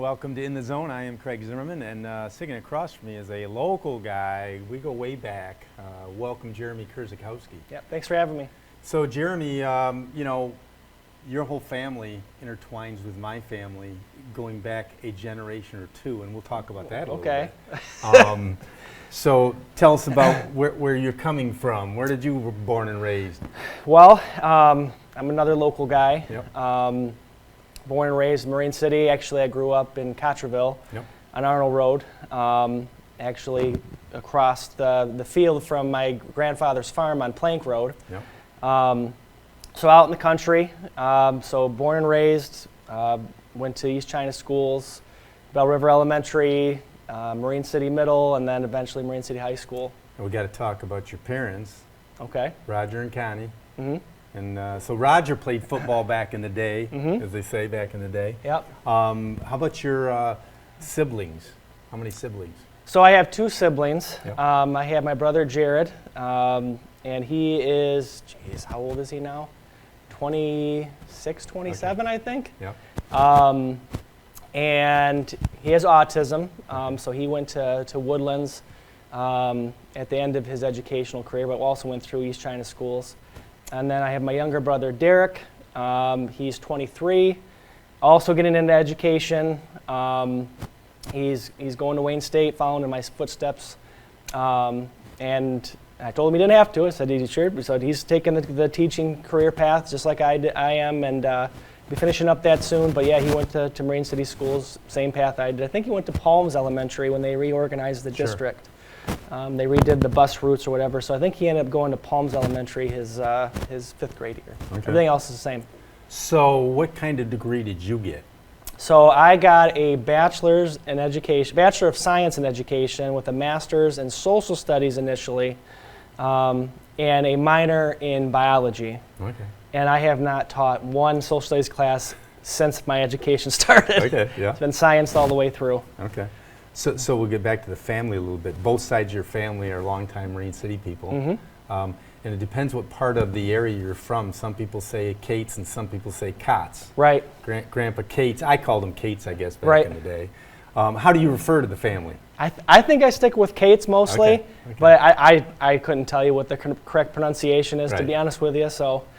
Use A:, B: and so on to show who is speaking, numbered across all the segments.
A: Welcome to In the Zone. I am Craig Zimmerman, and sitting across from me is a local guy. We go way back. Welcome, Jeremy Kerzakowski.
B: Yeah, thanks for having me.
A: So, Jeremy, your whole family intertwines with my family, going back a generation or two, and we'll talk about that a little bit. Okay. So, tell us about where you're coming from. Where did you were born and raised?
B: Well, I'm another local guy.
A: Yep.
B: Born and raised in Marine City. Actually, I grew up in Cottreville. Yep. On Arnold Road. Actually, across the field from my grandfather's farm on Plank Road. Yep. So out in the country. So born and raised. Went to East China schools, Bell River Elementary, Marine City Middle, and then eventually Marine City High School.
A: And we got to talk about your parents.
B: Okay.
A: Roger and Connie.
B: Mm-hmm.
A: And so Roger played football back in the day, as they say back in the day.
B: Yep.
A: How about your siblings? How many siblings?
B: So I have two siblings.
A: Yep.
B: I have my brother Jared, and he is, how old is he now? 26, 27, okay. I think.
A: Yep.
B: And he has autism, so he went to Woodlands at the end of his educational career, but also went through East China schools. And then I have my younger brother, Derek. He's 23, also getting into education. He's going to Wayne State, following in my footsteps. And I told him he didn't have to. I said he should. So he's taking the teaching career path just like I am, and be finishing up that soon. But yeah, he went to Marine City schools, same path I did. I think he went to Palms Elementary when they reorganized the district. They redid the bus routes or whatever, so I think he ended up going to Palms Elementary his fifth grade year. Okay. Everything else is the same.
A: So what kind of degree did you get?
B: So I got a bachelor's in education, Bachelor of Science in Education with a master's in social studies initially, and a minor in biology. Okay. And I have not taught one social studies class since my education started. Okay, yeah. It's been science all the way through.
A: Okay. So we'll get back to the family a little bit. Both sides of your family are longtime Marine City people. Mm-hmm. And it depends what part of the area you're from. Some people say Cates and some people say Cots.
B: Right.
A: Grandpa Cates. I called him Cates, I guess, back in the day. How do you refer to the family?
B: I think I stick with Cates mostly, okay. But I couldn't tell you what the correct pronunciation is, to be honest with you.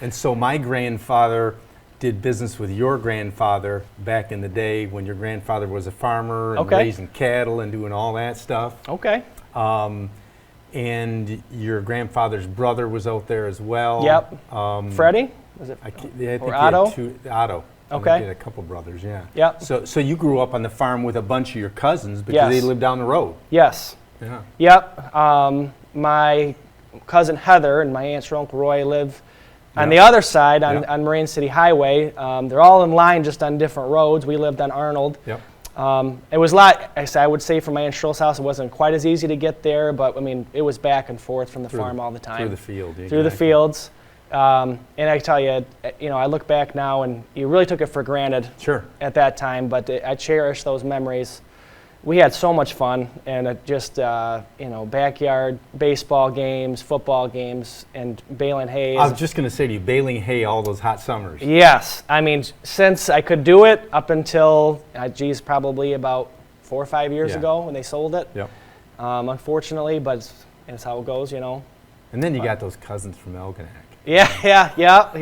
B: And
A: so my grandfather did business with your grandfather back in the day when your grandfather was a farmer and raising cattle and doing all that stuff.
B: Okay.
A: And your grandfather's brother was out there as well.
B: Yep. Freddie? Was it?
A: I think
B: or Otto?
A: Otto.
B: Okay.
A: He had a couple brothers, yeah.
B: Yep.
A: So you grew up on the farm with a bunch of your cousins because they lived down the road.
B: Yes.
A: Yeah.
B: Yep. My cousin Heather and my aunt and Uncle Roy live on the other side, on Marine City Highway. They're all in line, just on different roads. We lived on Arnold. Yep. It was a lot, I would say, from my Aunt Cheryl's house. It wasn't quite as easy to get there, but I mean, it was back and forth from the farm all the time.
A: Through the field. Exactly.
B: Through the fields. And I tell you, I look back now, and you really took it for granted at that time, but I cherish those memories. We had so much fun, and just backyard baseball games, football games, and baling hay.
A: I was just going to say to you, baling hay all those hot summers.
B: Yes, I mean, since I could do it up until, probably about 4 or 5 years ago when they sold it. Yep. Unfortunately, but it's how it goes,
A: And then you got those cousins from Elginak.
B: Yep.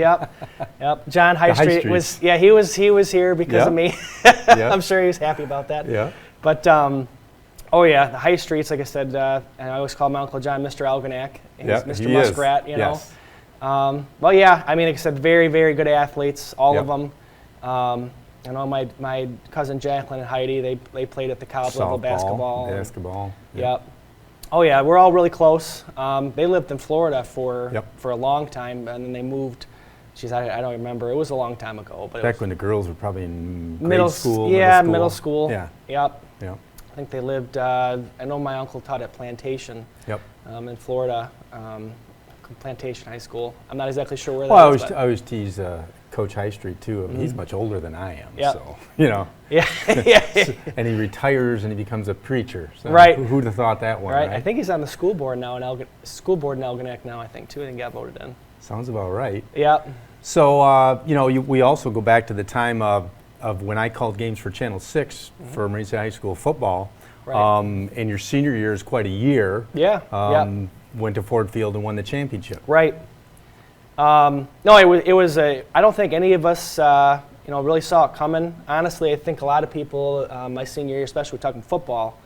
B: John High Street was, he was here because of me. I'm sure he was happy about that. Yeah. But, the High Streets, like I said, and I always call my Uncle John Mr. Algonac, and he's Mr. Muskrat,
A: Yes.
B: Like I said, very, very good athletes, all of them. My cousin Jacqueline and Heidi, they played at the college level basketball. Yep. Oh yeah, we're all really close. They lived in Florida for a long time, and then they moved. I don't remember. It was a long time ago. But
A: back when the girls were probably in middle school.
B: Middle school.
A: Yeah.
B: Yep. I think they lived. I know my uncle taught at Plantation. Yep. In Florida, Plantation High School. I'm not exactly sure where that is.
A: I always tease Coach High Street too. I mean, he's much older than I am.
B: Yep.
A: So
B: Yeah.
A: And he retires and he becomes a preacher. So
B: right.
A: Who'd have thought that one? Right.
B: I think he's on the school board now in Elginak now. I think too. I think he got voted in.
A: Sounds about right.
B: Yep.
A: So we also go back to the time of of when I called games for Channel 6 for Marine City High School football.
B: Right.
A: And your senior year is quite a year.
B: Yeah.
A: Went to Ford Field and won the championship.
B: Right. No, it was a. I don't think any of us, really saw it coming. Honestly, I think a lot of people, my senior year, especially talking football,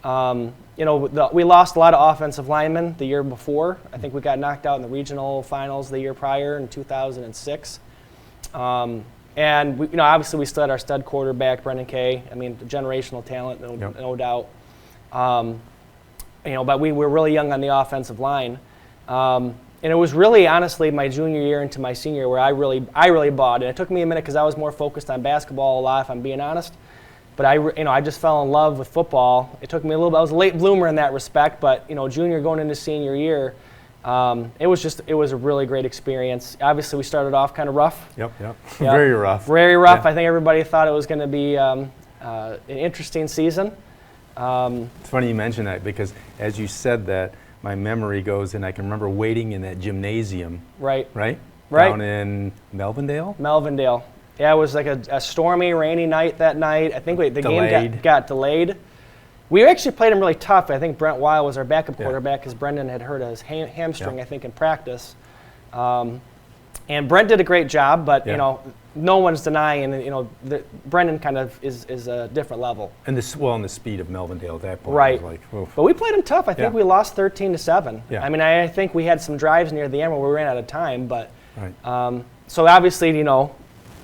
B: we lost a lot of offensive linemen the year before. I think we got knocked out in the regional finals the year prior in 2006. And we, obviously we still had our stud quarterback, Brendan Kay. I mean, generational talent, no doubt. But we were really young on the offensive line. And it was really, honestly, my junior year into my senior year where I really bought it. It took me a minute because I was more focused on basketball a lot, if I'm being honest. But I just fell in love with football. It took me a little bit. I was a late bloomer in that respect, but junior going into senior year, it was a really great experience. Obviously, we started off kind of rough.
A: Yep. Very rough.
B: Very rough.
A: Yeah.
B: I think everybody thought it was going to be an interesting season.
A: It's funny you mention that because as you said that, my memory goes, and I can remember waiting in that gymnasium. Right. Down in Melvindale?
B: Melvindale. Yeah, it was like a stormy, rainy night that night. I think the game got delayed. We actually played him really tough. I think Brent Weil was our backup quarterback because Brendan had hurt his hamstring, I think, in practice. And Brent did a great job, but no one's denying. Brendan kind of is a different level.
A: And the speed of Melvindale at that point.
B: Right.
A: Was like, oof.
B: But we played him tough. I think we lost 13-7.
A: Yeah.
B: I mean, I think we had some drives near the end where we ran out of time, but
A: right.
B: So obviously,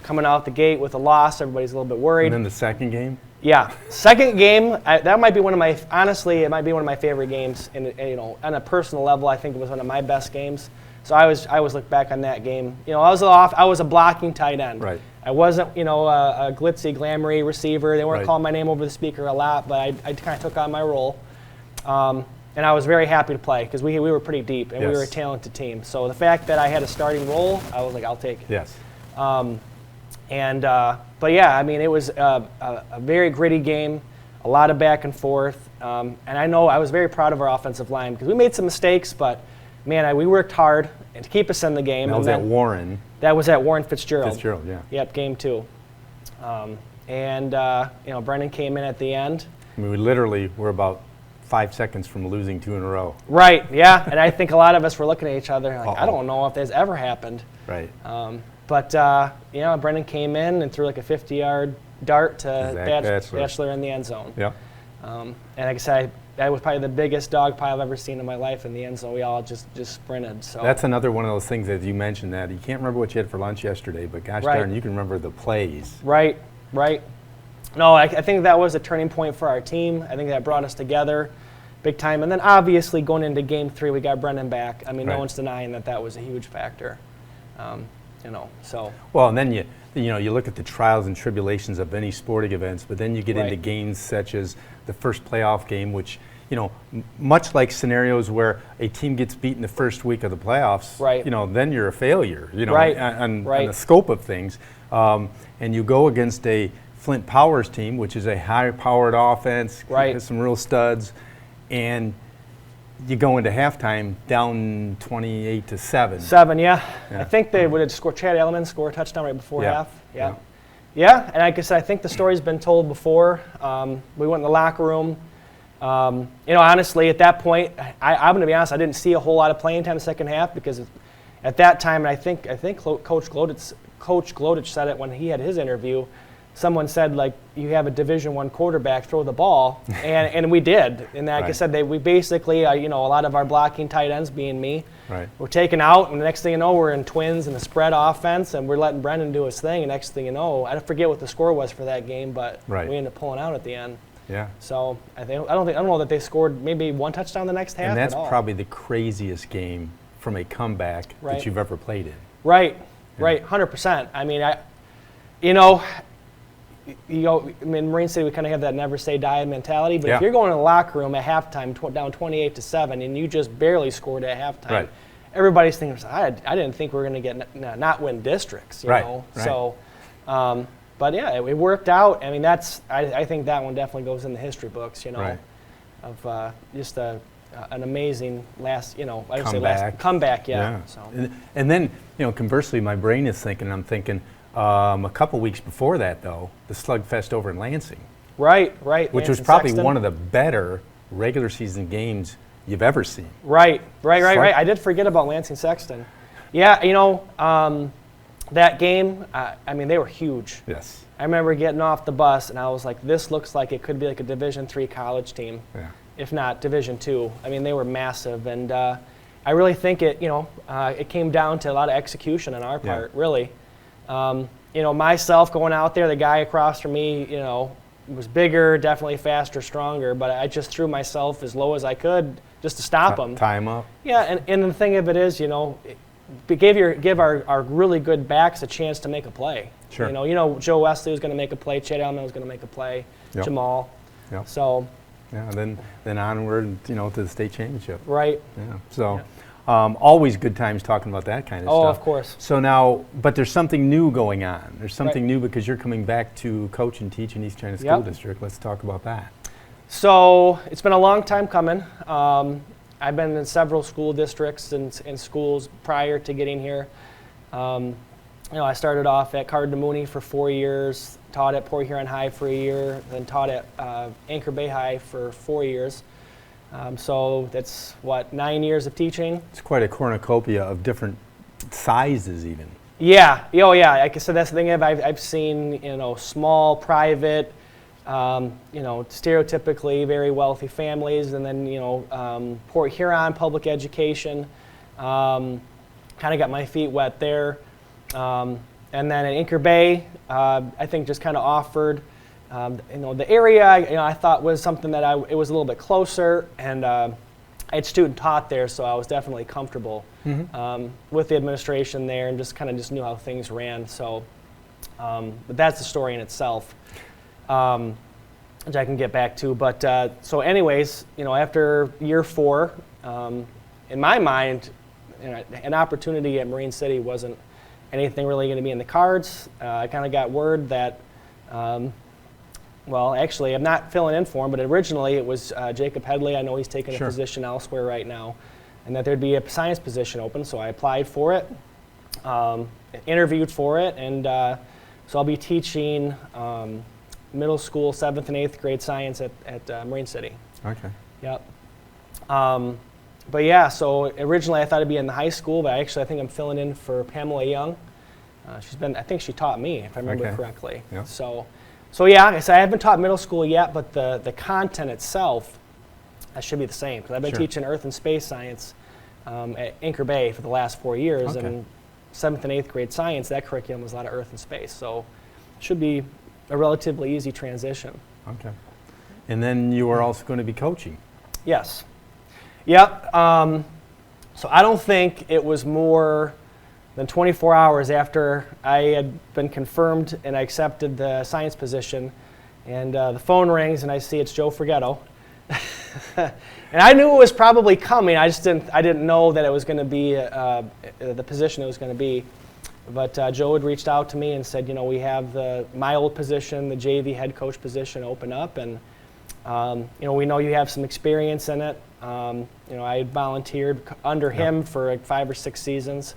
B: coming out the gate with a loss, everybody's a little bit worried.
A: And then the second game?
B: Yeah, second game. That might be one of my. Honestly, it might be one of my favorite games. On a personal level, I think it was one of my best games. So I always look back on that game. I was a blocking tight end.
A: Right.
B: I wasn't, a glitzy, glamoury receiver. They weren't calling my name over the speaker a lot, but I kind of took on my role. And I was very happy to play because we were pretty deep and we were a talented team. So the fact that I had a starting role, I was like, I'll take it.
A: Yes.
B: But yeah, I mean, it was a very gritty game, a lot of back and forth. And I know I was very proud of our offensive line because we made some mistakes, but man, we worked hard to keep us in the game.
A: And that was at Warren.
B: That was at Warren Fitzgerald.
A: Fitzgerald, yeah.
B: Yep, game 2. Brendan came in at the end.
A: I mean, we literally were about 5 seconds from losing 2 in a row.
B: Right, yeah. And I think a lot of us were looking at each other like, I don't know if this ever happened.
A: Right.
B: But Brendan came in and threw like a 50-yard dart to Batchelor in the end zone.
A: Yeah.
B: And like I said, that was probably the biggest dog pile I've ever seen in my life in the end zone. We all just sprinted. So
A: that's another one of those things, as you mentioned, that you can't remember what you had for lunch yesterday, but gosh darn, you can remember the plays.
B: Right. No, I think that was a turning point for our team. I think that brought us together big time. And then obviously going into game 3, we got Brendan back. I mean, no one's denying that was a huge factor. So. Well,
A: and then you look at the trials and tribulations of any sporting events, but then you get into games such as the first playoff game, which, much like scenarios where a team gets beaten the first week of the playoffs, then you're a failure, on the scope of things. And you go against a Flint Powers team, which is a high-powered offense, has some real studs, and you go into halftime down 28-7.
B: 7, yeah. I think they would have scored. Chad Elliman scored a touchdown right before half. Yeah. And like I said, I think the story's been told before. We went in the locker room. Honestly, at that point, I'm going to be honest. I didn't see a whole lot of playing time in the second half because at that time, and I think Coach Glodich said it when he had his interview. Someone said, like, you have a Division I quarterback, throw the ball, and we did. And like I said, we basically, a lot of our blocking tight ends, being me, were taken out, and the next thing you know, we're in twins and a spread offense, and we're letting Brendan do his thing. And next thing you know, I forget what the score was for that game, but we ended up pulling out at the end.
A: Yeah.
B: So I don't know that they scored maybe one touchdown the next half.
A: And that's probably the craziest game from a comeback that you've ever played in.
B: Right, 100%. I mean, in Marine City, we kind of have that never say die mentality. But if you're going in the locker room at halftime, down 28-7, and you just barely scored at halftime, everybody's thinking, I didn't think we were going to get not win districts. You know? So, but yeah, it worked out. I mean, I think that one definitely goes in the history books. Of just an amazing comeback. Yeah. So.
A: And then conversely, my brain is thinking. I'm thinking, A couple weeks before that, though, the Slugfest over in Lansing.
B: Right.
A: Which was probably one of the better regular season games you've ever seen.
B: Right. I did forget about Lansing Sexton. Yeah, that game, I mean, they were huge.
A: Yes.
B: I remember getting off the bus, and I was like, this looks like it could be like a Division III college team, if not Division II. I mean, they were massive, and I really think it came down to a lot of execution on our part, really. Myself going out there, the guy across from me, was bigger, definitely faster, stronger, but I just threw myself as low as I could just to stop him.
A: Tie him up.
B: Yeah, and the thing of it is, give our really good backs a chance to make a play.
A: Sure.
B: Joe Wesley was going to make a play, Chad Elman was going to make a play, Jamal.
A: Yep.
B: So.
A: Yeah, and then onward, to the state championship.
B: Right.
A: Yeah. So, always good times talking about that kind of stuff.
B: Oh, of course.
A: So now, but there's something new going on. There's something new because you're coming back to coach and teach in East China School District. Let's talk about that.
B: So it's been a long time coming. I've been in several school districts and schools prior to getting here. I started off at Cardinal Mooney for 4 years, taught at Port Huron High for a year, then taught at Anchor Bay High for 4 years. So that's 9 years of teaching.
A: It's quite a cornucopia of different sizes, even.
B: Yeah. Oh, yeah. Like I said, that's the thing. I've seen small, private, stereotypically very wealthy families, and then Port Huron public education. Kind of got my feet wet there. And then at Anchor Bay, I think just kind of offered, the area I thought was something that it was a little bit closer, and I had student taught there, so I was definitely comfortable with the administration there, and just knew how things ran. So, but that's the story in itself, which I can get back to. But so, anyways, after year 4, in my mind, an opportunity at Marine City wasn't anything really going to be in the cards. I kind of got word that, actually, I'm not filling in for him, but originally it was Jacob Headley. I know he's taking a position elsewhere right now, and that there'd be a science position open, so I applied for it, interviewed for it, and so I'll be teaching middle school 7th and 8th grade science at Marine City.
A: Okay.
B: Yep. But yeah, so originally I thought it'd be in the high school, but I think I'm filling in for Pamela Young. I think she taught me, if I remember correctly.
A: Yep.
B: So yeah, I haven't taught middle school yet, but the content itself, that should be the same, because I've been teaching Earth and Space Science at Anchor Bay for the last 4 years, and 7th and 8th grade science, that curriculum was a lot of Earth and Space, so it should be a relatively easy transition.
A: Okay. And then you are also going to be coaching.
B: Yes. Yep. So I don't think it was more than 24 hours after I had been confirmed and I accepted the science position, and the phone rings and I see it's Joe Forgetto. And I knew it was probably coming. I didn't know that it was going to be the position it was going to be. But Joe had reached out to me and said, we have my old position, the JV head coach position, open up, and we know you have some experience in it. I had volunteered under him for like 5 or 6 seasons,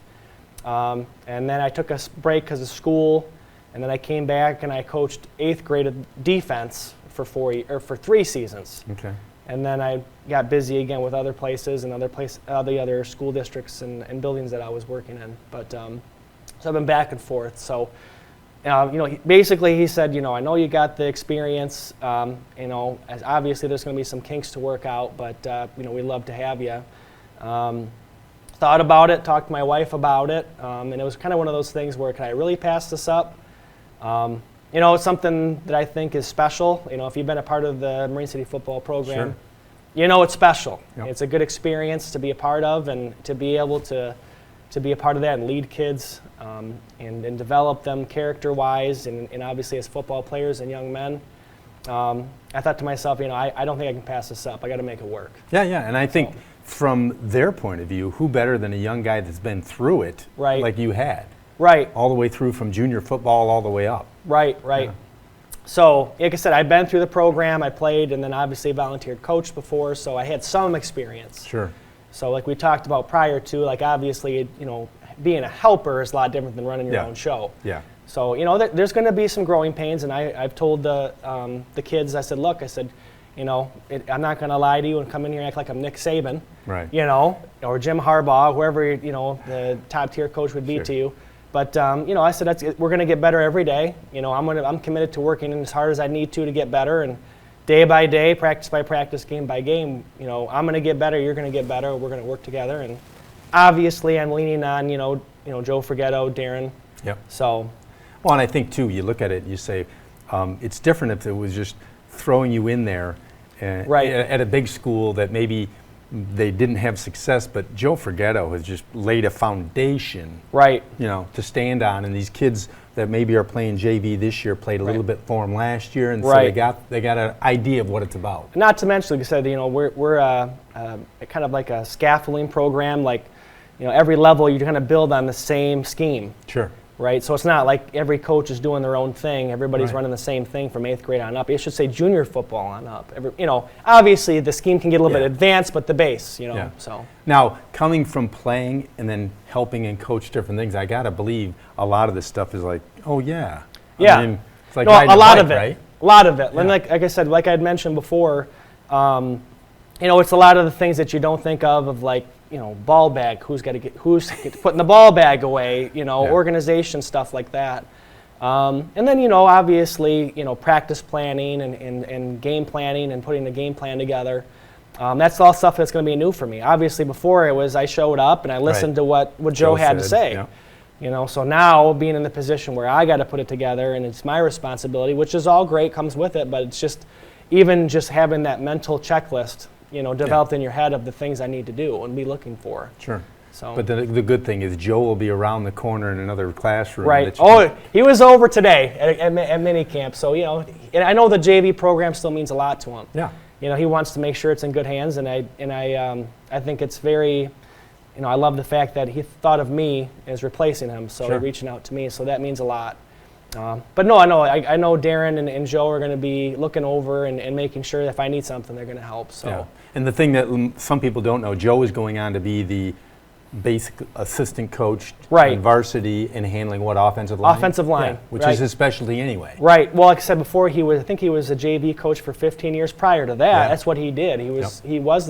B: and then I took a break because of school, and then I came back and I coached 8th grade defense for 3 seasons.
A: Okay.
B: And then I got busy again with other places and the other school districts and buildings that I was working in. But so I've been back and forth. So. Basically he said, I know you got the experience, as obviously there's going to be some kinks to work out, but, we'd love to have you. Thought about it, talked to my wife about it, and it was kind of one of those things where, can I really pass this up? It's something that I think is special. If you've been a part of the Marine City football program, it's special. Yep. It's a good experience to be a part of, and to be able to be a part of that and lead kids and develop them character-wise and obviously as football players and young men. I thought to myself, I don't think I can pass this up. I got to make it work.
A: Yeah, and I think from their point of view, who better than a young guy that's been through it like you had?
B: Right.
A: All the way through from junior football all the way up.
B: Right. Yeah. So, like I said, I've been through the program, I played, and then obviously volunteered coach before, so I had some experience.
A: Sure.
B: So like we talked about prior to, obviously, being a helper is a lot different than running your own show.
A: Yeah.
B: So, there's going to be some growing pains, and I've told the kids, I said, look, I'm not going to lie to you and come in here and act like I'm Nick Saban,
A: right?
B: Or Jim Harbaugh, whoever, the top tier coach would be to you. But, I said, we're going to get better every day. I'm committed to working as hard as I need to get better, and day by day, practice by practice, game by game, I'm going to get better, you're going to get better, we're going to work together. And obviously I'm leaning on, Joe Forgetto, Darren.
A: Yep.
B: So.
A: Well, and I think, too, you look at it and you say, it's different if it was just throwing you in there at a big school that maybe they didn't have success, but Joe Forgetto has just laid a foundation, to stand on. And these kids that maybe are playing JV this year played a little bit for him last year, and so they got an idea of what it's about. Not
B: to mention, like I said, we're kind of like a scaffolding program. Like, every level you kind of build on the same scheme.
A: Sure.
B: Right, so it's not like every coach is doing their own thing. Everybody's running the same thing from 8th grade on up. I should say junior football on up. Obviously the scheme can get a little bit advanced, but the base, So
A: now, coming from playing and then helping and coach different things, I gotta believe a lot of this stuff is like, oh yeah,
B: yeah.
A: I mean, it's like
B: a lot of it,
A: right?
B: A lot of it.
A: Yeah.
B: And like I said, like I'd mentioned before, it's a lot of the things that you don't think of like. Ball bag, who's putting the ball bag away, organization, stuff like that. And then, obviously, practice planning and game planning and putting the game plan together. That's all stuff that's going to be new for me. Obviously, before it was I showed up and I listened to what Joe had to say. Yeah. So now being in the position where I got to put it together and it's my responsibility, which is all great, comes with it, but it's just even just having that mental checklist developed in your head of the things I need to do and be looking for.
A: Sure.
B: So.
A: But the good thing is Joe will be around the corner in another classroom.
B: Right. He was over today at mini camp. So, and I know the JV program still means a lot to him.
A: Yeah.
B: He wants to make sure it's in good hands, and I think it's very, I love the fact that he thought of me as replacing him, so reaching out to me. So that means a lot. But no, I know Darren and Joe are going to be looking over and making sure that if I need something, they're going to help. So. Yeah.
A: And the thing that some people don't know, Joe is going on to be the basic assistant coach in varsity and handling what offensive line?
B: Offensive line,
A: which is his specialty anyway.
B: Right. Well, like I said before, I think he was a JV coach for 15 years prior to that. Yeah. That's what he did. He was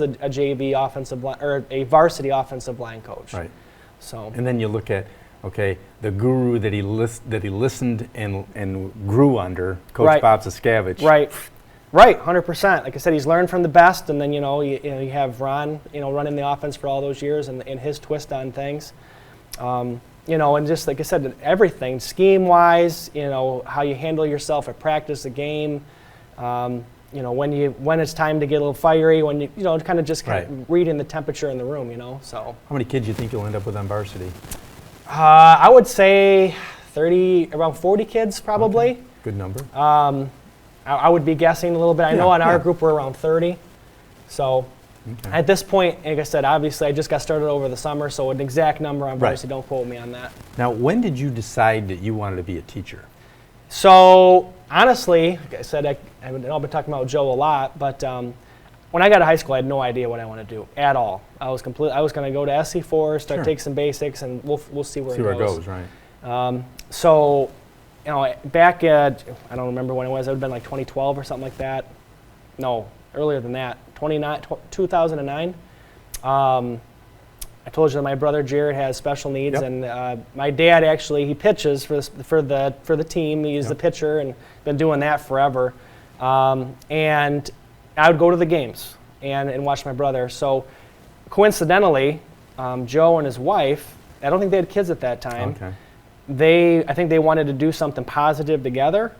B: a JV offensive line or a varsity offensive line coach.
A: Right.
B: So.
A: And then you look at the guru that he listened and grew under, Coach Bob Saskavich.
B: Right, 100%. Like I said, he's learned from the best, and then you have Ron, running the offense for all those years and his twist on things. And just like I said, everything scheme-wise, how you handle yourself at practice, the game. When it's time to get a little fiery, when kind of reading the temperature in the room. So.
A: How many kids do you think you'll end up with on varsity?
B: I would say around 40 kids probably.
A: Okay. Good number.
B: I would be guessing a little bit. I know in our group we're around 30. So at this point, like I said, obviously I just got started over the summer, so an exact number on varsity, don't quote me on that.
A: Now, when did you decide that you wanted to be a teacher?
B: So honestly, like I said, I've been talking about Joe a lot, but when I got to high school, I had no idea what I wanted to do at all. I was going to go to SC4, start take some basics, and we'll see where it goes.
A: Right.
B: So, back at, I don't remember when it was, it would have been like 2012 or something like that. No, earlier than that, 2009. I told you that my brother Jared has special needs, and my dad actually, he pitches for the team. He's the pitcher and been doing that forever. And I would go to the games and watch my brother. So coincidentally, Joe and his wife, I don't think they had kids at that time. Okay. I think they wanted to do something positive together,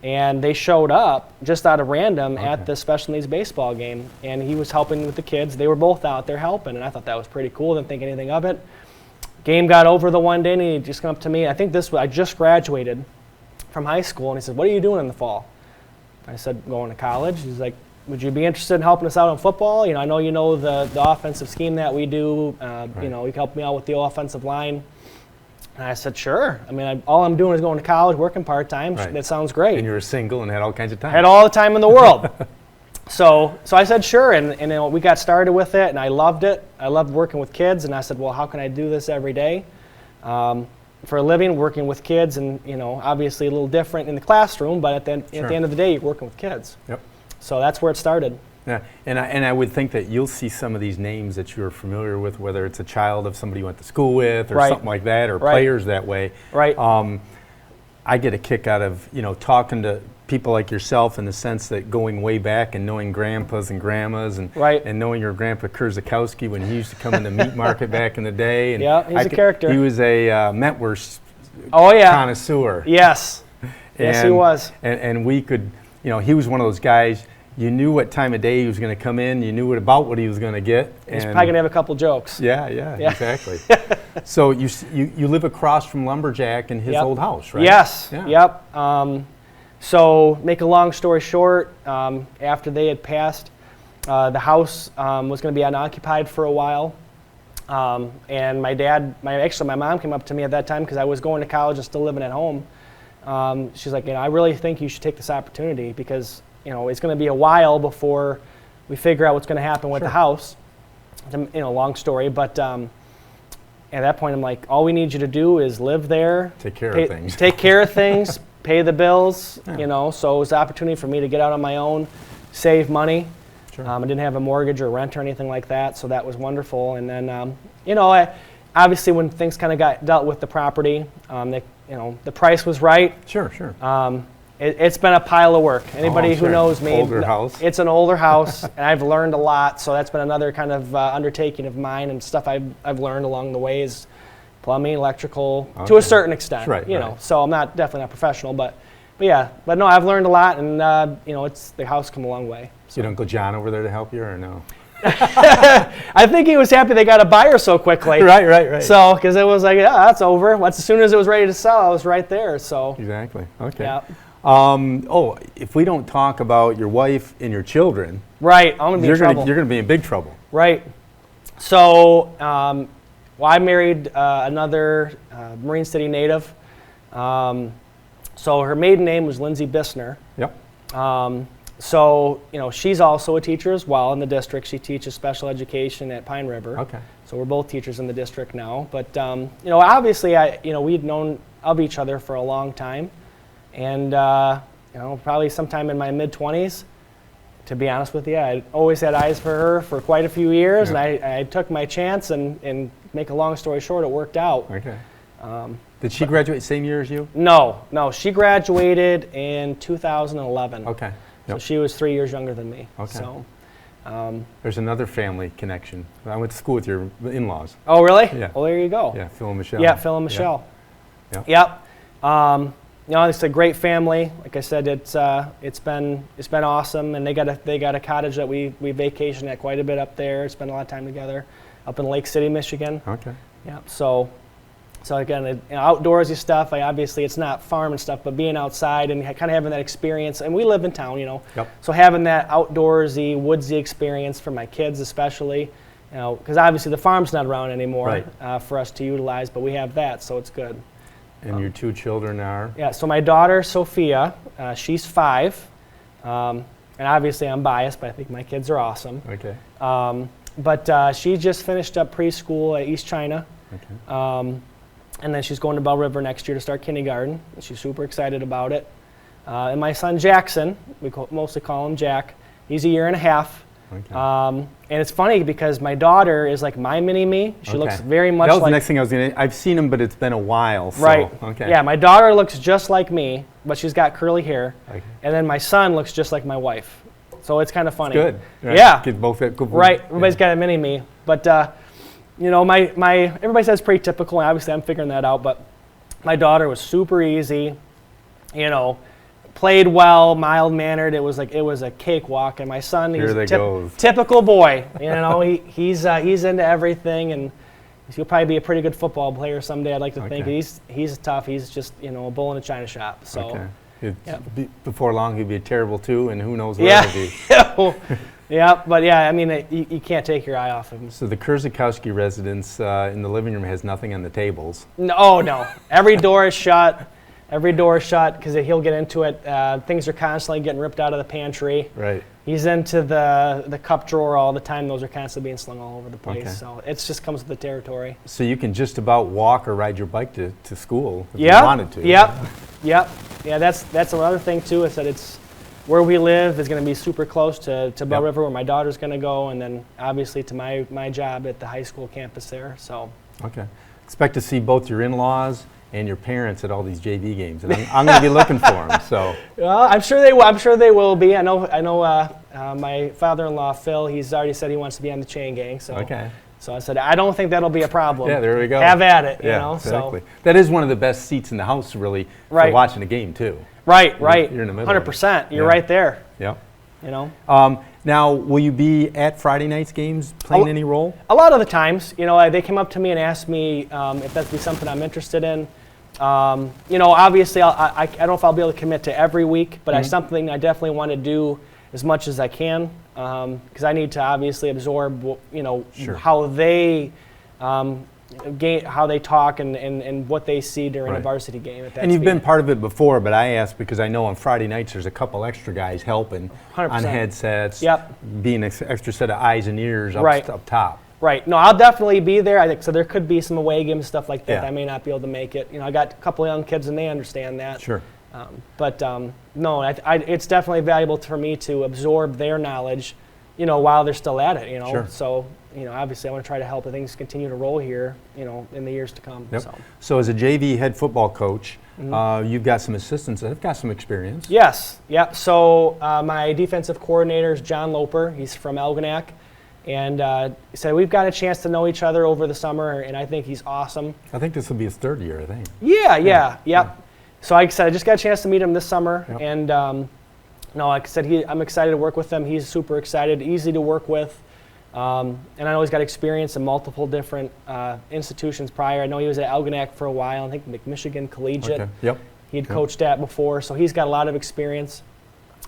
B: and they showed up just out of random at the special needs baseball game, and he was helping with the kids. They were both out there helping, and I thought that was pretty cool. Didn't think anything of it. Game got over the one day, and he just come up to me. I just graduated from high school, and he said, "What are you doing in the fall?" I said, "Going to college." He's like, "Would you be interested in helping us out on football? I know you know the offensive scheme that we do. You can help me out with the offensive line." And I said, "Sure. I mean, all I'm doing is going to college, working part-time. That sounds great."
A: And you were single and had all kinds of time.
B: Had all the time in the world. So I said, "Sure." And we got started with it, and I loved it. I loved working with kids, and I said, "Well, how can I do this every day?" for a living, working with kids, and obviously a little different in the classroom, but at the end of the day, you're working with kids.
A: Yep.
B: So that's where it started.
A: Yeah, and I would think that you'll see some of these names that you're familiar with, whether it's a child of somebody you went to school with or something like that, or players that way.
B: Right.
A: I get a kick out of talking to people like yourself in the sense that going way back and knowing grandpas and grandmas and knowing your grandpa Kerzakowski when he used to come in the meat market back in the day. And
B: yeah, he's a character.
A: He was a Metwurst connoisseur.
B: Yes. Yes, he was.
A: And we could, he was one of those guys. You knew what time of day he was going to come in. You knew about what he was going to get.
B: He's probably going to have a couple jokes.
A: Yeah, exactly. So you live across from Lumberjack in his old house, right?
B: Yes. Yeah. Yep. So make a long story short, after they had passed, the house was going to be unoccupied for a while. And my mom came up to me at that time because I was going to college and still living at home. She's like, I really think you should take this opportunity because it's going to be a while before we figure out what's going to happen with the house. Long story, but at that point I'm like, all we need you to do is live there,
A: take care of things,
B: pay the bills. So it was an opportunity for me to get out on my own, save money. Sure. I didn't have a mortgage or rent or anything like that, so that was wonderful. And then obviously when things kind of got dealt with the property, the price was right.
A: Sure.
B: It's been a pile of work. Anybody who knows me,
A: house.
B: It's an older house, and I've learned a lot. So that's been another kind of undertaking of mine, and stuff I've learned along the way is plumbing, electrical, to a certain extent. Right. So I'm definitely not professional, but no, I've learned a lot, and it's the house come a long way.
A: So you Uncle John over there to help you, or no?
B: I think he was happy they got a buyer so quickly.
A: Right. So,
B: because it was like, that's over. As soon as it was ready to sell, I was right there. So
A: exactly. Okay.
B: Yeah.
A: If we don't talk about your wife and your children,
B: right, I'm gonna be in trouble.
A: You're gonna be in big trouble.
B: Right. So, I married another Marine City native. So her maiden name was Lindsay Bissner.
A: Yep.
B: So, she's also a teacher as well in the district. She teaches special education at Pine River.
A: Okay.
B: So we're both teachers in the district now. But, obviously, we'd known of each other for a long time. And, probably sometime in my mid-20s, to be honest with you, I always had eyes for her for quite a few years. Yeah. And I took my chance, and make a long story short, it worked out.
A: Okay. Did she graduate same year as you?
B: No. She graduated in 2011.
A: Okay.
B: So she was 3 years younger than me.
A: Okay.
B: So,
A: there's another family connection. I went to school with your in-laws.
B: Oh, really?
A: Yeah.
B: Well, there you go.
A: Yeah, Phil and Michelle.
B: Yeah, Phil and Michelle.
A: Yeah.
B: Yep. It's a great family. Like I said, it's been awesome, and they got a cottage that we vacation at quite a bit up there. Spend a lot of time together, up in Lake City, Michigan.
A: Okay.
B: Yeah. So again, outdoorsy stuff. Obviously, it's not farm and stuff, but being outside and kind of having that experience. And we live in town,
A: Yep.
B: So having that outdoorsy, woodsy experience for my kids, especially, because obviously the farm's not around anymore for us to utilize, but we have that, so it's good.
A: And your two children are?
B: Yeah. So my daughter Sophia, she's 5, and obviously I'm biased, but I think my kids are awesome.
A: Okay.
B: But she just finished up preschool at East China.
A: Okay.
B: And then she's going to Bell River next year to start kindergarten. And she's super excited about it. And my son Jackson, we mostly call him Jack, he's a year and a half.
A: Okay.
B: And it's funny because my daughter is like my mini-me. She looks very much like...
A: That was the next thing I was going to... I've seen him, but it's been a while. So,
B: right.
A: Okay.
B: Yeah, my daughter looks just like me, but she's got curly hair.
A: Okay.
B: And then my son looks just like my wife. So it's kind of funny.
A: Good. Right.
B: Yeah.
A: Get both good.
B: Right. Everybody's got a mini-me. But... everybody says pretty typical, and obviously I'm figuring that out, but my daughter was super easy, played well, mild-mannered. It was a cakewalk, and my son, he's a typical boy. He's into everything, and he'll probably be a pretty good football player someday, I'd like to think. He's tough. He's just, a bull in a china shop. So,
A: before long, he'd be terrible, too, and who knows where he'll be.
B: Yeah, but you can't take your eye off of him.
A: So the Kerzakowski residence in the living room has nothing on the tables.
B: No. Every door is shut. every door shut because he'll get into it. Things are constantly getting ripped out of the pantry.
A: Right.
B: He's into the cup drawer all the time. Those are constantly being slung all over the place.
A: Okay.
B: So it just comes with the territory.
A: So you can just about walk or ride your bike to school if
B: Yep.
A: you wanted to.
B: Yep. Yep. Yeah, that's another thing too, is that it's where we live is going to be super close to Bell
A: Yep.
B: River, where my daughter's going to go, and then obviously to my job at the high school campus there. So.
A: Okay. Expect to see both your in-laws and your parents at all these JV games, and I'm going to be looking for them. So.
B: Well, I'm sure they will. I'm sure they will be. I know. My father-in-law Phil. He's already said he wants to be on the chain gang. So.
A: Okay.
B: So I said I don't think that'll be a problem.
A: Yeah, there we go.
B: Have at it.
A: Yeah,
B: You know.
A: exactly.
B: So.
A: That is one of the best seats in the house, really,
B: Right.
A: for watching a game too.
B: Right.
A: You're in the middle.
B: 100%. You're
A: Yeah.
B: right there.
A: Yep.
B: You know.
A: Now, will you be at Friday night's games playing any role?
B: A lot of the times, you know, they came up to me and asked me if that'd be something I'm interested in. You know, obviously, I don't know if I'll be able to commit to every week, but it's something I definitely want to do as much as I can, because I need to obviously absorb, you know,
A: Sure.
B: how they how they talk and what they see during a
A: Right.
B: varsity game. At that
A: And you've
B: speed.
A: been part of it before, but I asked because I know on Friday nights there's a couple extra guys helping
B: 100%.
A: on headsets,
B: Yep.
A: being an extra set of eyes and ears up,
B: Right.
A: up top.
B: Right. No, I'll definitely be there. I think so. There could be some away games, stuff like that.
A: Yeah.
B: I may not be able to make it. You know, I got a couple of young kids and they understand that.
A: Sure.
B: But no, it's definitely valuable for me to absorb their knowledge, you know, while they're still at it. You know,
A: Sure.
B: so you know, obviously, I want to try to help things continue to roll here, you know, in the years to come.
A: Yep.
B: So.
A: So as a JV head football coach, you've got some assistants that have got some experience.
B: Yes. Yep. So my defensive coordinator is John Loper. He's from Algonac. And he said, we've got a chance to know each other over the summer, and I think he's awesome.
A: I think this will be his third year, I think.
B: Yeah. So like I said, I just got a chance to meet him this summer.
A: Yep.
B: And no, like I said, I'm excited to work with him. He's super excited, easy to work with. And I know he's got experience in multiple different institutions prior. I know he was at Algonac for a while, I think Michigan Collegiate.
A: Okay. Yep.
B: He'd coached at before, so he's got a lot of experience.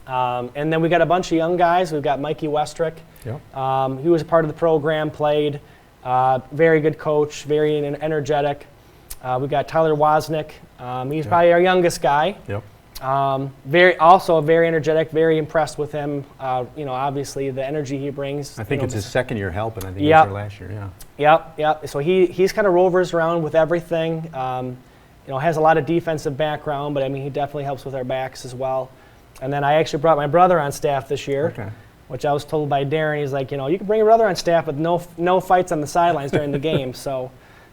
B: And then we got a bunch of young guys. We've got Mikey Westrick.
A: Yep.
B: He was a part of the program, played. Very good coach, very energetic. We've got Tyler Wozniak. He's probably our youngest guy.
A: Yep.
B: Also very energetic, very impressed with him. You know, obviously the energy he brings.
A: I think
B: you know,
A: it's his second year helping. I think
B: Yep.
A: he was there last year, yeah.
B: Yep. So he's kind of rovers around with everything. You know, has a lot of defensive background, but I mean, he definitely helps with our backs as well. And then I actually brought my brother on staff this year, which I was told by Darren. He's like, you know, you can bring your brother on staff, but no fights on the sidelines during the game. So,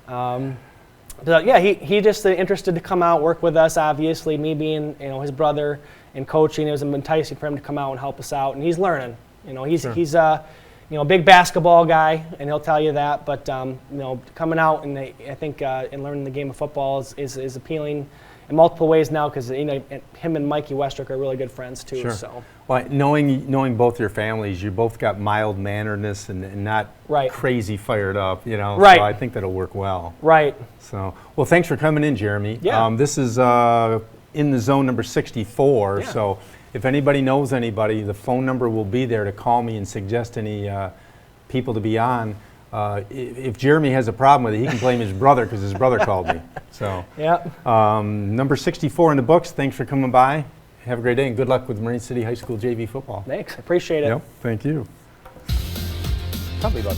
B: but yeah, he just interested to come out, work with us. Obviously, me being, you know, his brother and coaching, it was enticing for him to come out and help us out. And he's learning. You know, he's you know, a big basketball guy, and he'll tell you that. But you know, coming out and I think and learning the game of football is appealing in multiple ways now, because you know, him and Mikey Westrick are really good friends too.
A: Sure.
B: So.
A: Well, knowing both your families, you both got mild manneredness and not crazy fired up, you know.
B: Right.
A: So I think that'll work well.
B: Right.
A: So, well, thanks for coming in, Jeremy.
B: Yeah.
A: This is in the zone number 64.
B: Yeah.
A: So if anybody knows anybody, the phone number will be there to call me and suggest any people to be on. If Jeremy has a problem with it, he can blame his brother because his brother called me. So, number 64 in the books. Thanks for coming by. Have a great day and good luck with Marine City High School JV football.
B: Thanks. I appreciate it.
A: Yep. Thank you. Probably about